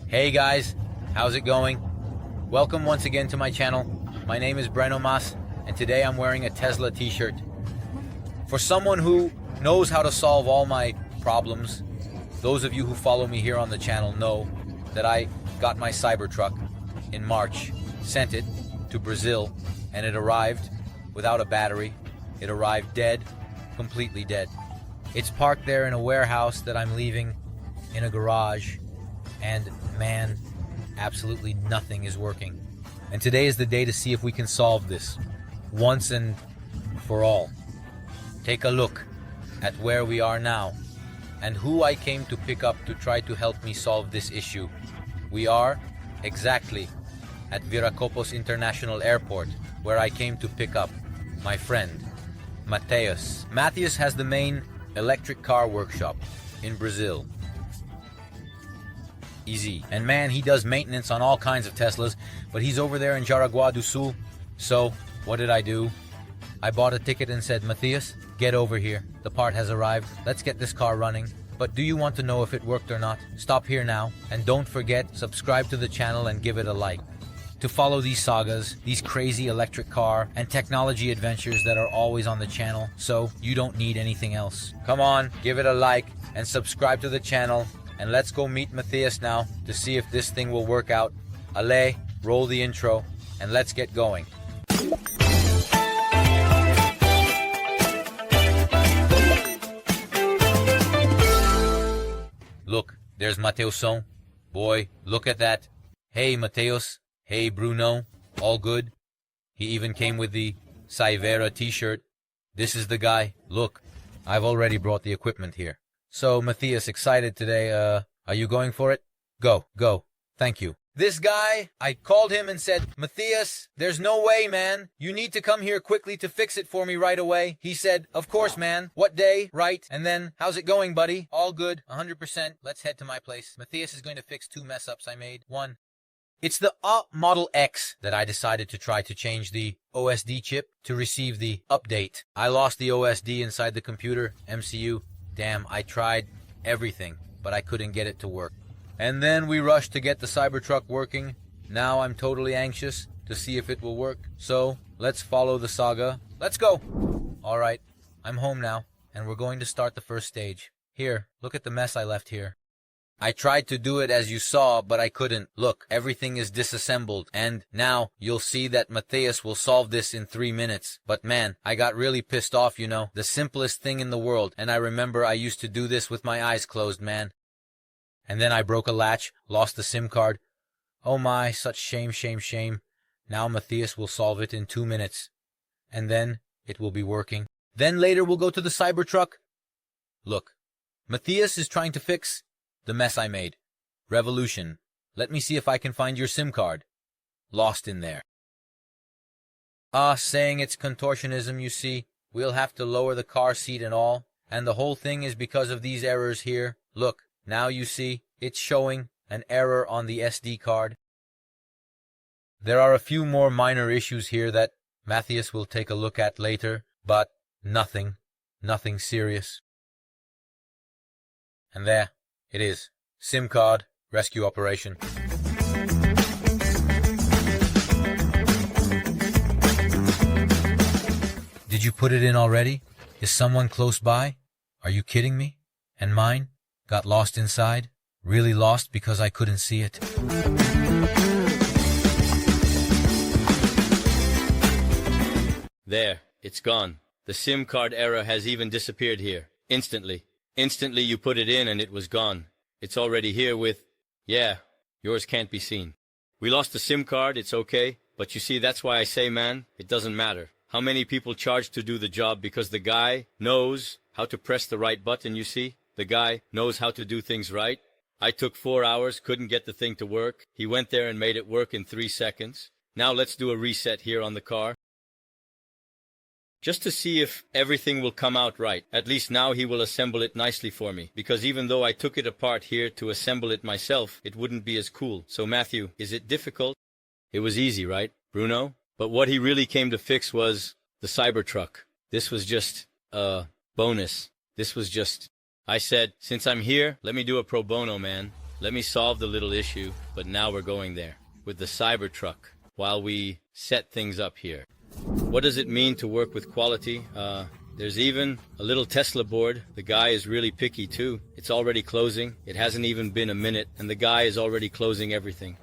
Hey guys, how's it going? Welcome once again to my channel. My name is MacMasi, and today I'm wearing a Tesla t-shirt. For someone who knows how to solve all my problems, those of you who follow me here on the channel know that I got my Cybertruck in March, sent it to Brazil, and it arrived without a battery. It arrived dead, completely dead. It's parked there in a warehouse that I'm leaving in a garage. And man, absolutely nothing is working. And today is the day to see if we can solve this once and for all. Take a look at where we are now and who I came to pick up to try to help me solve this issue. We are exactly at Viracopos International Airport, where I came to pick up my friend, Mateus. Mateus has the main electric car workshop in Brazil. Easy. And man, he does maintenance on all kinds of Teslas, but he's over there in Jaraguá do Sul. So, what did I do? I bought a ticket and said, Mateus, get over here. The part has arrived. Let's get this car running. But do you want to know if it worked or not? Stop here now. And don't forget, subscribe to the channel and give it a like. To follow these sagas, these crazy electric car and technology adventures that are always on the channel, so you don't need anything else. Come on, give it a like and subscribe to the channel. And let's go meet Mateus now to see if this thing will work out. Ale, roll the intro, and let's get going. Look, there's Mateusson. Boy, look at that. Hey, Mateus. Hey, Bruno. All good? He even came with the Cybertruck t-shirt. This is the guy. Look, I've already brought the equipment here. So, Mateus, excited today, are you going for it? Go. Thank you. This guy, I called him and said, Mateus, there's no way, man. You need to come here quickly to fix it for me right away. He said, of course, man. What day? Right. And then, how's it going, buddy? All good. 100%. Let's head to my place. Mateus is going to fix 2 mess-ups I made. 1. It's the Model X that I decided to try to change the OSD chip to receive the update. I lost the OSD inside the computer, MCU. Damn, I tried everything, but I couldn't get it to work. And then we rushed to get the Cybertruck working. Now I'm totally anxious to see if it will work. So, let's follow the saga. Let's go! Alright, I'm home now, and we're going to start the first stage. Here, look at the mess I left here. I tried to do it as you saw, but I couldn't. Look, everything is disassembled, and now you'll see that Mateus will solve this in 3 minutes. But man, I got really pissed off, you know. The simplest thing in the world, and I remember I used to do this with my eyes closed, man. And then I broke a latch, lost the SIM card. Oh my, such shame. Now Mateus will solve it in 2 minutes. And then it will be working. Then later we'll go to the Cybertruck. Look, Mateus is trying to fix the mess I made. Revolution. Let me see if I can find your SIM card. Lost in there. Saying it's contortionism, you see. We'll have to lower the car seat and all. And the whole thing is because of these errors here. Look, now you see, it's showing an error on the SD card. There are a few more minor issues here that Mateus will take a look at later, but nothing serious. And there. It is. SIM card, rescue operation. Did you put it in already? Is someone close by? Are you kidding me? And mine? Got lost inside? Really lost because I couldn't see it? There, it's gone. The SIM card error has even disappeared here. Instantly. Instantly you put it in and it was gone. It's already here with... Yeah, yours can't be seen. We lost the SIM card, it's okay. But you see, that's why I say, man, it doesn't matter. How many people charge to do the job because the guy knows how to press the right button, you see? The guy knows how to do things right. I took 4 hours, couldn't get the thing to work. He went there and made it work in 3 seconds. Now let's do a reset here on the car. just to see if everything will come out right. At least now he will assemble it nicely for me, because even though I took it apart here to assemble it myself, it wouldn't be as cool. So Matthew, is it difficult? It was easy, right, Bruno? But what he really came to fix was the Cybertruck. This was just a bonus. This was just... I said, since I'm here, let me do a pro bono, man. Let me solve the little issue, but now we're going there with the Cybertruck while we set things up here. What does it mean to work with quality? There's even a little Tesla board. The guy is really picky too. It's already closing. It hasn't even been a minute, and the guy is already closing everything.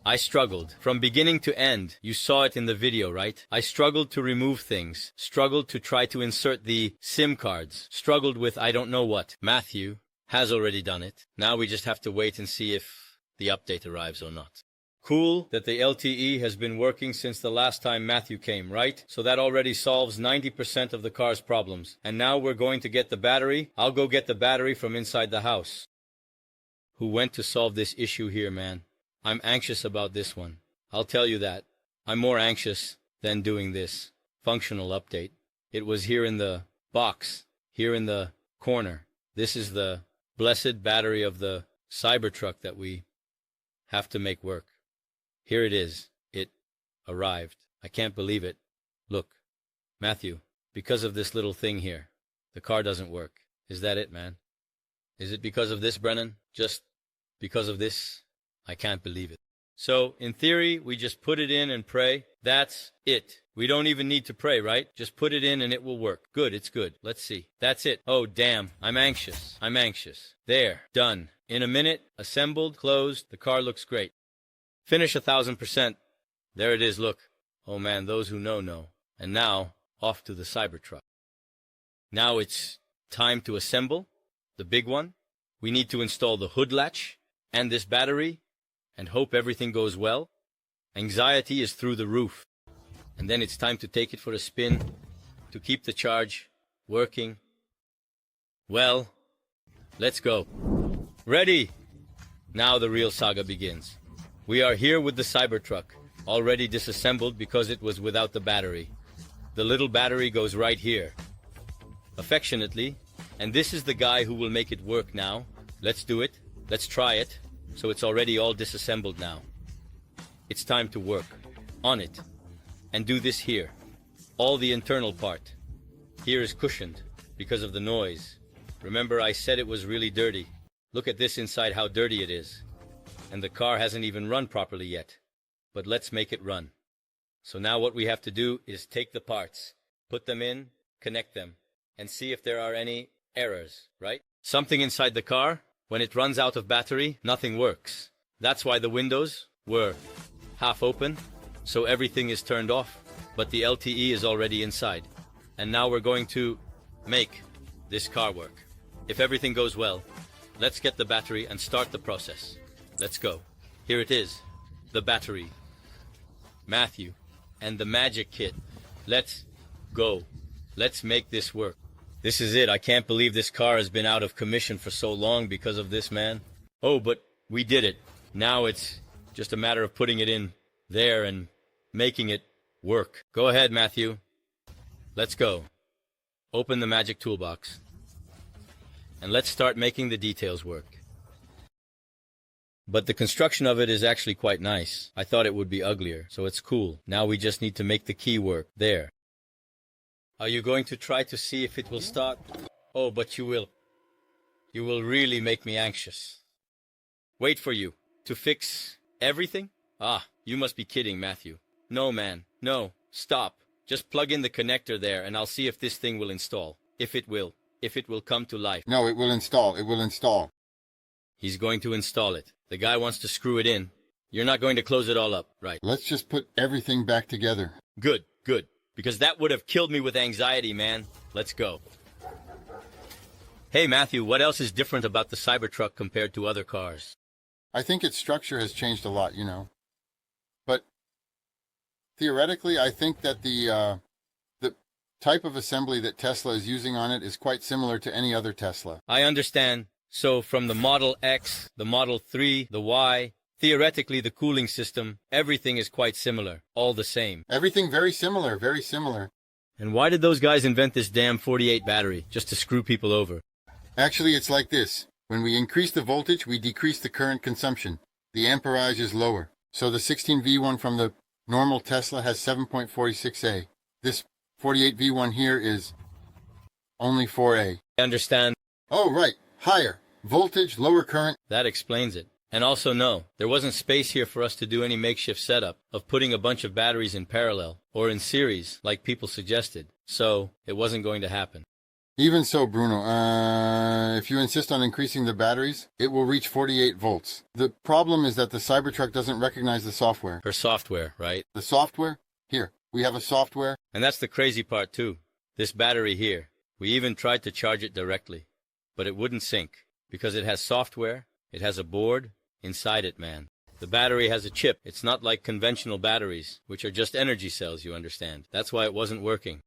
I struggled from beginning to end. You saw it in the video, right? I struggled to remove things, struggled to try to insert the SIM cards, struggled with I don't know what. Matthew has already done it. Now we just have to wait and see if the update arrives or not. Cool that the LTE has been working since the last time Matthew came, right? So that already solves 90% of the car's problems. And now we're going to get the battery. I'll go get the battery from inside the house. Who went to solve this issue here, man? I'm anxious about this one. I'll tell you that. I'm more anxious than doing this functional update. It was here in the box, here in the corner. This is the blessed battery of the Cybertruck that we have to make work. Here it is. It arrived. I can't believe it. Look, Matthew, because of this little thing here, the car doesn't work. Is that it, man? Is it because of this, Brennan? Just because of this? I can't believe it. So, in theory, we just put it in and pray. That's it. We don't even need to pray, right? Just put it in and it will work. Good, it's good. Let's see. That's it. Oh, damn. I'm anxious. I'm anxious. There. Done. In a minute. Assembled. Closed. The car looks great. Finish 1000%. There it is, look. Oh man, those who know, know. And now, off to the Cybertruck. Now it's time to assemble the big one. We need to install the hood latch and this battery and hope everything goes well. Anxiety is through the roof. And then it's time to take it for a spin to keep the charge working. Well, let's go. Ready! Now the real saga begins. We are here with the Cybertruck, already disassembled because it was without the battery. The little battery goes right here. Affectionately, and this is the guy who will make it work now. Let's do it. Let's try it. So it's already all disassembled now. It's time to work on it and do this here. All the internal part. Here is cushioned because of the noise. Remember I said it was really dirty. Look at this inside, how dirty it is. And the car hasn't even run properly yet. But let's make it run. So now what we have to do is take the parts, put them in, connect them, and see if there are any errors, right? Something inside the car, when it runs out of battery, nothing works. That's why the windows were half open, so everything is turned off, but the LTE is already inside. And now we're going to make this car work. If everything goes well, let's get the battery and start the process. Let's go. Here it is, the battery, Matthew, and the magic kit. Let's go. Let's make this work. This is it. I can't believe this car has been out of commission for so long because of this, man. Oh, but we did it. Now it's just a matter of putting it in there and making it work. Go ahead, Matthew. Let's go. Open the magic toolbox. And let's start making the details work. But the construction of it is actually quite nice. I thought it would be uglier, so it's cool. Now we just need to make the key work. There. Are you going to try to see if it will start? Oh, but you will. You will really make me anxious. Wait for you. To fix everything? Ah, you must be kidding, Matthew. No, man. No. Stop. Just plug in the connector there and I'll see if this thing will install. If it will. If it will come to life. No, it will install. It will install. He's going to install it. The guy wants to screw it in. You're not going to close it all up, right? Let's just put everything back together. Good, good. Because that would have killed me with anxiety, man. Let's go. Hey, Matthew, what else is different about the Cybertruck compared to other cars? I think its structure has changed a lot, you know. But theoretically, I think that the type of assembly that Tesla is using on it is quite similar to any other Tesla. I understand. So from the Model X, the Model 3, the Y, theoretically the cooling system, everything is quite similar, all the same. Everything very similar, very similar. And why did those guys invent this damn 48 battery? Just to screw people over. Actually, it's like this. When we increase the voltage, we decrease the current consumption. The amperage is lower. So the 16V1 from the normal Tesla has 7.46A. This 48V1 here is only 4A. I understand. Oh, right. Higher. Voltage, lower current. That explains it. And also no, there wasn't space here for us to do any makeshift setup of putting a bunch of batteries in parallel or in series like people suggested. So it wasn't going to happen. Even so, Bruno, if you insist on increasing the batteries, it will reach 48 volts. The problem is that the Cybertruck doesn't recognize the software. Her software, right? The software? Here, we have a software. And that's the crazy part too. This battery here, we even tried to charge it directly, but it wouldn't sync because it has software, it has a board inside it, man. The battery has a chip. It's not like conventional batteries, which are just energy cells, you understand. That's why it wasn't working.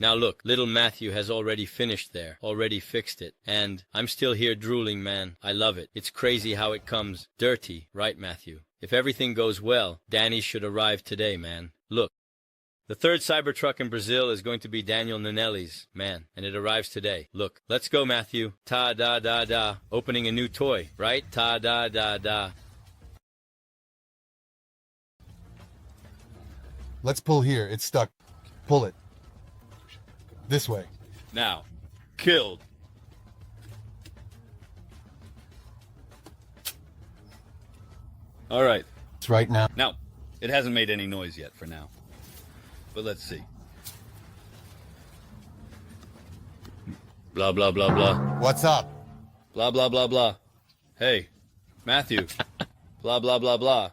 Now look, little Matthew has already finished there, already fixed it, and I'm still here drooling, man. I love it. It's crazy how it comes dirty, right, Matthew? If everything goes well, Danny should arrive today, man. Look, the third Cybertruck in Brazil is going to be Daniel Nanelli's, man, and it arrives today. Look, let's go, Matthew. Ta-da-da-da. Opening a new toy, right? Ta-da-da-da. Let's pull here. It's stuck. Pull it. This way. Now, killed. All right. It's right now. Now, it hasn't made any noise yet for now. But let's see. Blah, blah, blah, blah. What's up? Blah, blah, blah, blah. Hey, Matthew. Blah, blah, blah, blah.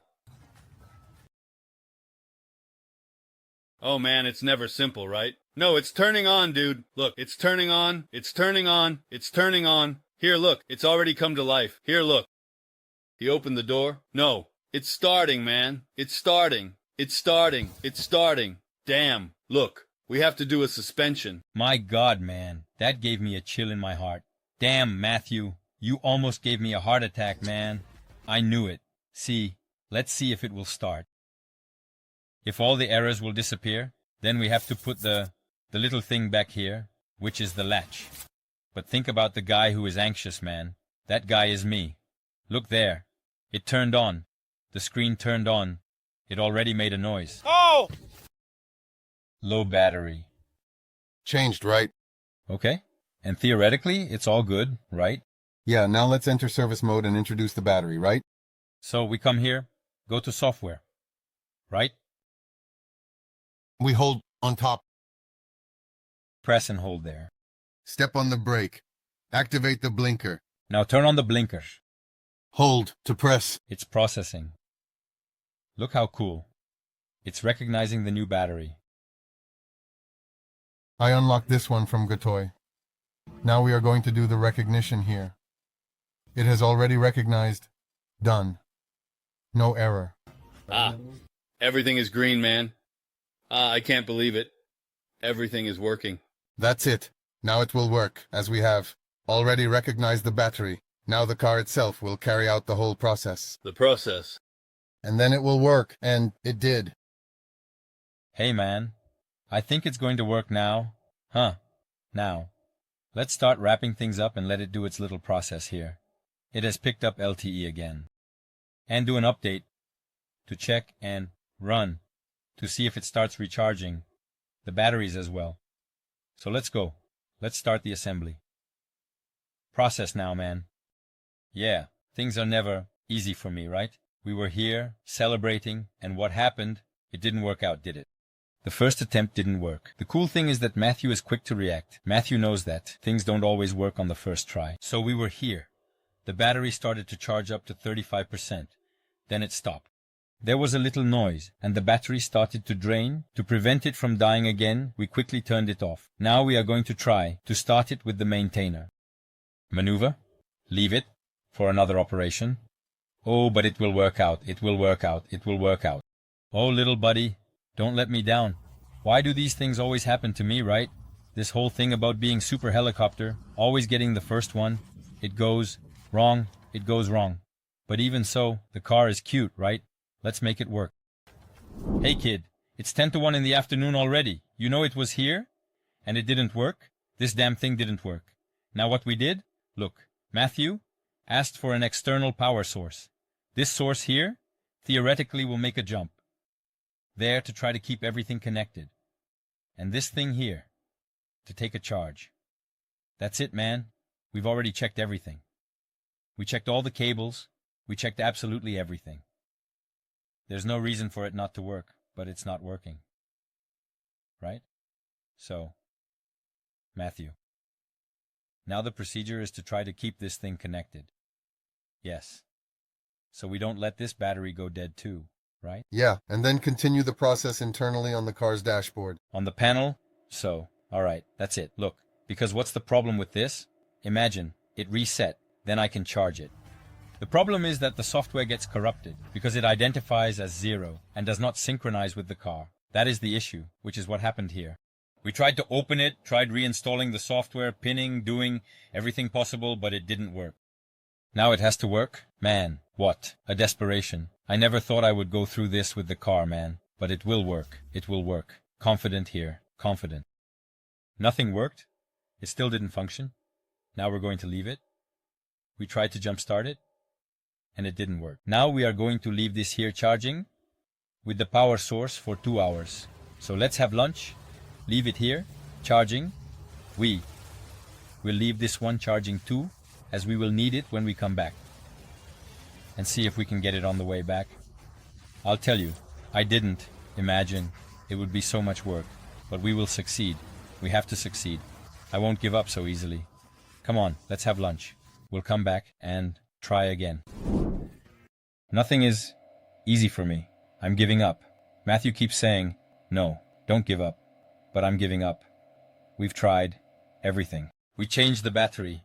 Oh man, it's never simple, right? No, it's turning on, dude. Look, it's turning on. It's turning on. It's turning on. Here, look. It's already come to life. Here, look. He opened the door. No. It's starting, man. It's starting. It's starting. It's starting. Damn. Look. We have to do a suspension. My God, man. That gave me a chill in my heart. Damn, Matthew. You almost gave me a heart attack, man. I knew it. See, let's see if it will start. If all the errors will disappear, then we have to put the little thing back here, which is the latch. But think about the guy who is anxious, man. That guy is me. Look there. It turned on. The screen turned on. It already made a noise. Oh! Low battery. Changed, right? Okay. And theoretically, it's all good, right? Yeah, now let's enter service mode and introduce the battery, right? So we come here, go to software, right? We hold on top. Press and hold there. Step on the brake. Activate the blinker. Now turn on the blinker. Hold to press. It's processing. Look how cool. It's recognizing the new battery. I unlocked this one from Gatoy. Now we are going to do the recognition here. It has already recognized. Done. No error. Everything is green, man. I can't believe it. Everything is working. That's it. Now it will work, as we have already recognized the battery. Now the car itself will carry out the whole process. The process. And then it will work, and it did. Hey man, I think it's going to work now. Huh. Now, let's start wrapping things up and let it do its little process here. It has picked up LTE again. And do an update to check and run to see if it starts recharging the batteries as well. So let's go. Let's start the assembly. Process now, man. Yeah, things are never easy for me, right? We were here, celebrating, and what happened? It didn't work out, did it? The first attempt didn't work. The cool thing is that Matthew is quick to react. Matthew knows that things don't always work on the first try. So we were here. The battery started to charge up to 35%. Then it stopped. There was a little noise, and the battery started to drain. To prevent it from dying again, we quickly turned it off. Now we are going to try to start it with the maintainer. Maneuver. Leave it for another operation. Oh, but it will work out. It will work out. It will work out. Oh, little buddy, don't let me down. Why do these things always happen to me, right? This whole thing about being super helicopter, always getting the first one. It goes wrong. It goes wrong. But even so, the car is cute, right? Let's make it work. Hey kid, it's 10 to 1 in the afternoon already. You know it was here, and it didn't work. This damn thing didn't work. Now what we did? Look, Matthew asked for an external power source. This source here, theoretically, will make a jump. There to try to keep everything connected. And this thing here, to take a charge. That's it, man. We've already checked everything. We checked all the cables. We checked absolutely everything. There's no reason for it not to work, but it's not working. Right? So, Matthew. Now the procedure is to try to keep this thing connected. Yes. So we don't let this battery go dead too, right? Yeah, and then continue the process internally on the car's dashboard. On the panel? So, alright, that's it. Look, because what's the problem with this? Imagine, it reset, then I can charge it. The problem is that the software gets corrupted, because it identifies as 0, and does not synchronize with the car. That is the issue, which is what happened here. We tried to open it, tried reinstalling the software, pinning, doing everything possible, but it didn't work. Now it has to work? Man, what a desperation. I never thought I would go through this with the car, man. But it will work. It will work. Confident here. Confident. Nothing worked. It still didn't function. Now we're going to leave it. We tried to jump-start it, and it didn't work. Now we are going to leave this here charging with the power source for 2 hours. So let's have lunch, leave it here, charging. We'll leave this one charging too, as we will need it when we come back. And see if we can get it on the way back. I'll tell you, I didn't imagine it would be so much work, but we will succeed. We have to succeed. I won't give up so easily. Come on, let's have lunch. We'll come back and try again. Nothing is easy for me. I'm giving up. Matthew keeps saying, no, don't give up. But I'm giving up. We've tried everything. We changed the battery.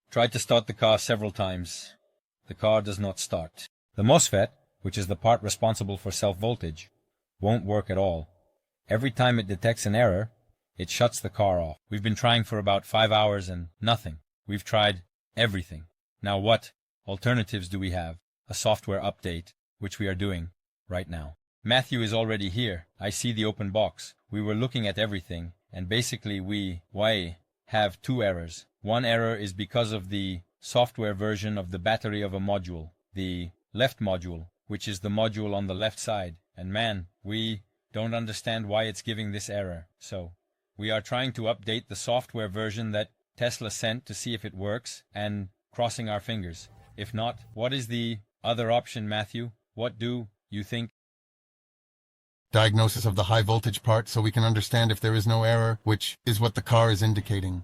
Tried to start the car several times. The car does not start. The MOSFET, which is the part responsible for self-voltage, won't work at all. Every time it detects an error, it shuts the car off. We've been trying for about 5 hours and nothing. We've tried everything. Now what alternatives do we have? A software update, which we are doing right now. Matthew is already here. I see the open box. We were looking at everything, and basically we have 2 errors. One error is because of the software version of the battery of a module, the left module, which is the module on the left side. And man, we don't understand why it's giving this error. So, we are trying to update the software version that Tesla sent to see if it works, and crossing our fingers. If not, what is the other option, Matthew? What do you think? Diagnosis of the high voltage part so we can understand if there is no error, which is what the car is indicating.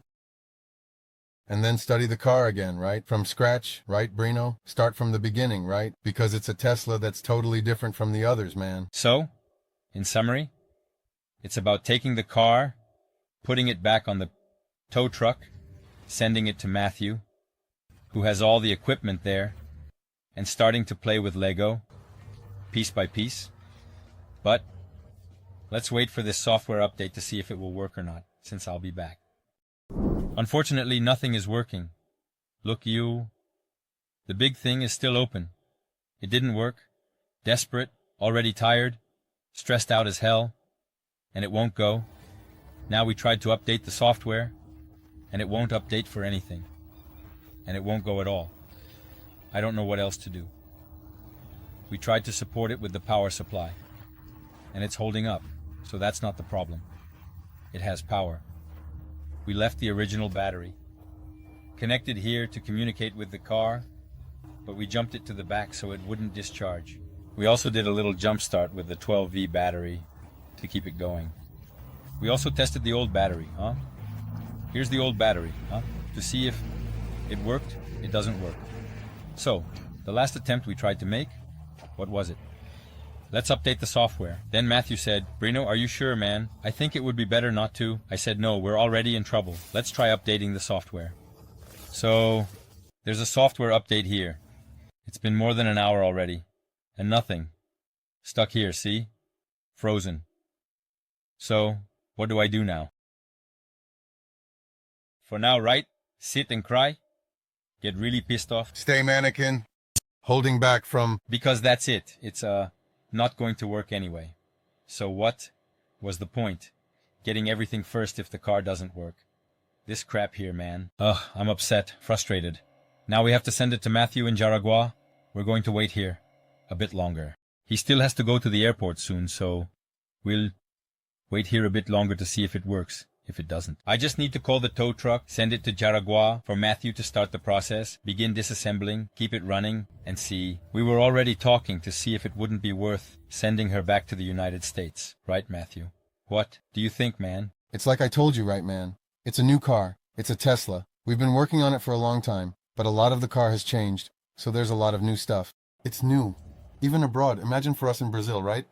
And then study the car again, right? From scratch, right, Bruno? Start from the beginning, right? Because it's a Tesla that's totally different from the others, man. So, in summary, it's about taking the car, putting it back on the tow truck, sending it to Matthew, who has all the equipment there, and starting to play with Lego, piece by piece. But let's wait for this software update to see if it will work or not, since I'll be back. Unfortunately, nothing is working. Look, the big thing is still open. It didn't work. Desperate, already tired, stressed out as hell, and it won't go. Now we tried to update the software, and it won't update for anything. And it won't go at all. I don't know what else to do. We tried to support it with the power supply, and it's holding up, so that's not the problem. It has power. We left the original battery, connected here to communicate with the car, but we jumped it to the back so it wouldn't discharge. We also did a little jump start with the 12V battery to keep it going. We also tested the old battery, Here's the old battery, to see if it worked. It doesn't work. So, the last attempt we tried to make, what was it? Let's update the software. Then Matthew said, Bruno, are you sure, man? I think it would be better not to. I said, no, we're already in trouble. Let's try updating the software. So, there's a software update here. It's been more than an hour already. And nothing. Stuck here, see? Frozen. So, what do I do now? For now, right? Sit and cry? Get really pissed off? Stay, mannequin. Holding back from... Because that's it. It's, not going to work anyway. So what was the point? getting everything first if the car doesn't work. This crap here, man. Ugh, I'm upset, frustrated. Now we have to send it to Matthew in Jaragua. We're going to wait here a bit longer. He still has to go to the airport soon, so we'll wait here a bit longer to see if it works. If it doesn't, I just need to call the tow truck, send it to Jaragua for Matthew to start the process, begin disassembling, keep it running, and see. We were already talking to see if it wouldn't be worth sending her back to the United States. Right, Matthew? What do you think, man? It's like I told you, right, man? It's a new car. It's a Tesla. We've been working on it for a long time, but a lot of the car has changed, so there's a lot of new stuff. It's new. Even abroad. Imagine for us in Brazil, right?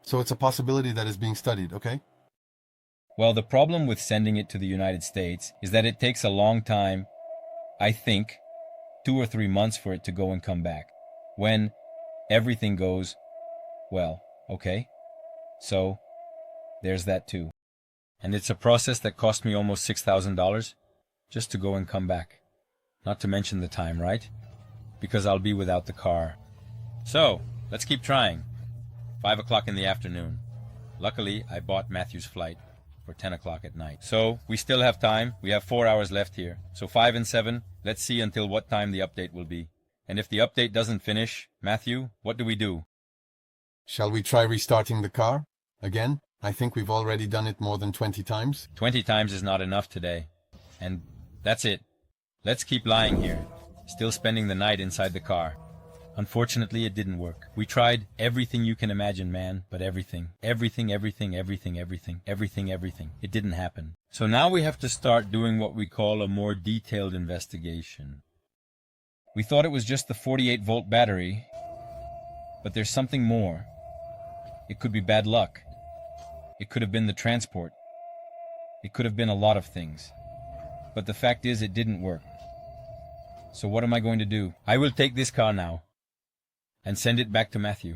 So it's a possibility that is being studied, okay? Well, the problem with sending it to the United States is that it takes a long time, I think, 2 or 3 months for it to go and come back. When everything goes well, okay? So, there's that too. And it's a process that cost me almost $6,000 just to go and come back. Not to mention the time, right? Because I'll be without the car. So, let's keep trying. 5 o'clock in the afternoon. Luckily, I bought Matthew's flight for 10 o'clock at night. So, we still have time. We have 4 hours left here. So 5 and 7, let's see until what time the update will be. And if the update doesn't finish, Matthew, what do we do? Shall we try restarting the car? Again? I think we've already done it more than 20 times. 20 times is not enough today. And that's it. Let's keep lying here, still spending the night inside the car. Unfortunately, it didn't work. We tried everything you can imagine, man, but everything. Everything. It didn't happen. So now we have to start doing what we call a more detailed investigation. We thought it was just the 48-volt battery, but there's something more. It could be bad luck. It could have been the transport. It could have been a lot of things. But the fact is, it didn't work. So what am I going to do? I will take this car now and send it back to Matthew.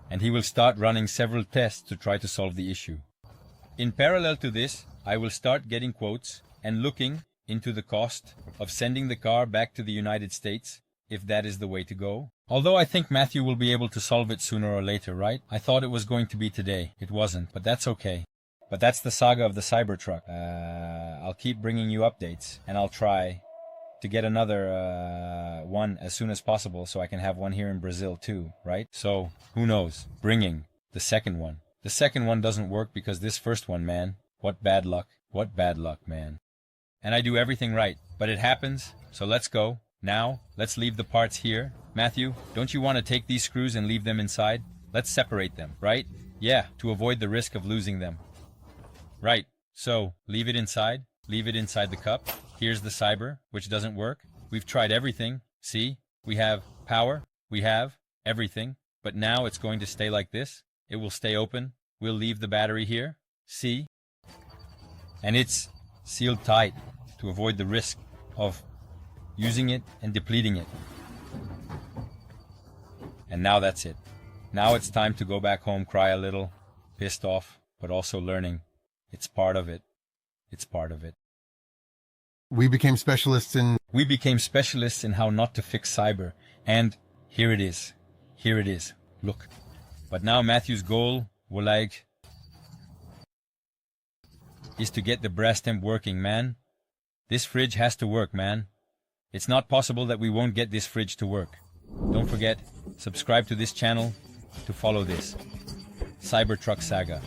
And he will start running several tests to try to solve the issue. In parallel to this, I will start getting quotes and looking into the cost of sending the car back to the United States, if that is the way to go. Although I think Matthew will be able to solve it sooner or later, right? I thought it was going to be today. It wasn't, but that's okay. But that's the saga of the Cybertruck. I'll keep bringing you updates, and I'll try to get another one as soon as possible so I can have one here in Brazil too, right? So, who knows? Bringing the second one. The second one doesn't work because this first one, man. What bad luck. What bad luck, man. And I do everything right, but it happens, so let's go. Now, let's leave the parts here. Matthew, don't you want to take these screws and leave them inside? Let's separate them, right? Yeah, to avoid the risk of losing them. Right, so, leave it inside. Leave it inside the cup. Here's the Cyber, which doesn't work. We've tried everything. See? We have power. We have everything. But now it's going to stay like this. It will stay open. We'll leave the battery here. See? And it's sealed tight to avoid the risk of using it and depleting it. And now that's it. Now it's time to go back home, cry a little, pissed off, but also learning. It's part of it. It's part of it. We became specialists in how not to fix cyber. And here it is. Here it is. Look. But now Matthew's goal, is to get the brass temp working, man. This fridge has to work, man. It's not possible that we won't get this fridge to work. Don't forget, subscribe to this channel to follow this Cybertruck saga.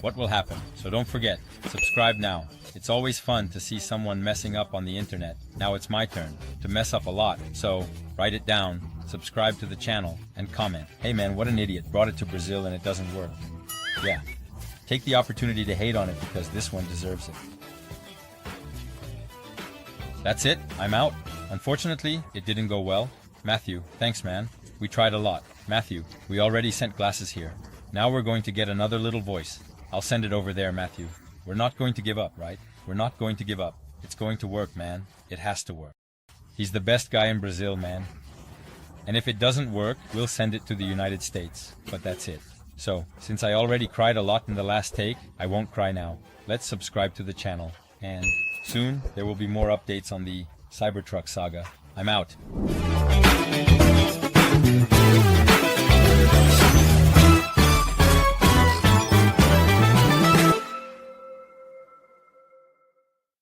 What will happen? So don't forget, subscribe now. It's always fun to see someone messing up on the internet. Now it's my turn to mess up a lot. So write it down, subscribe to the channel, and comment. Hey man, what an idiot. Brought it to Brazil and it doesn't work. Yeah. Take the opportunity to hate on it because this one deserves it. That's it. I'm out. Unfortunately, it didn't go well. Matthew, thanks man. We tried a lot. Matthew, we already sent glasses here. Now we're going to get another little voice. I'll send it over there, Matthew. We're not going to give up, right? We're not going to give up. It's going to work, man. It has to work. He's the best guy in Brazil, man. And if it doesn't work, we'll send it to the United States. But that's it. So, since I already cried a lot in the last take, I won't cry now. Let's subscribe to the channel. And soon, there will be more updates on the Cybertruck saga. I'm out.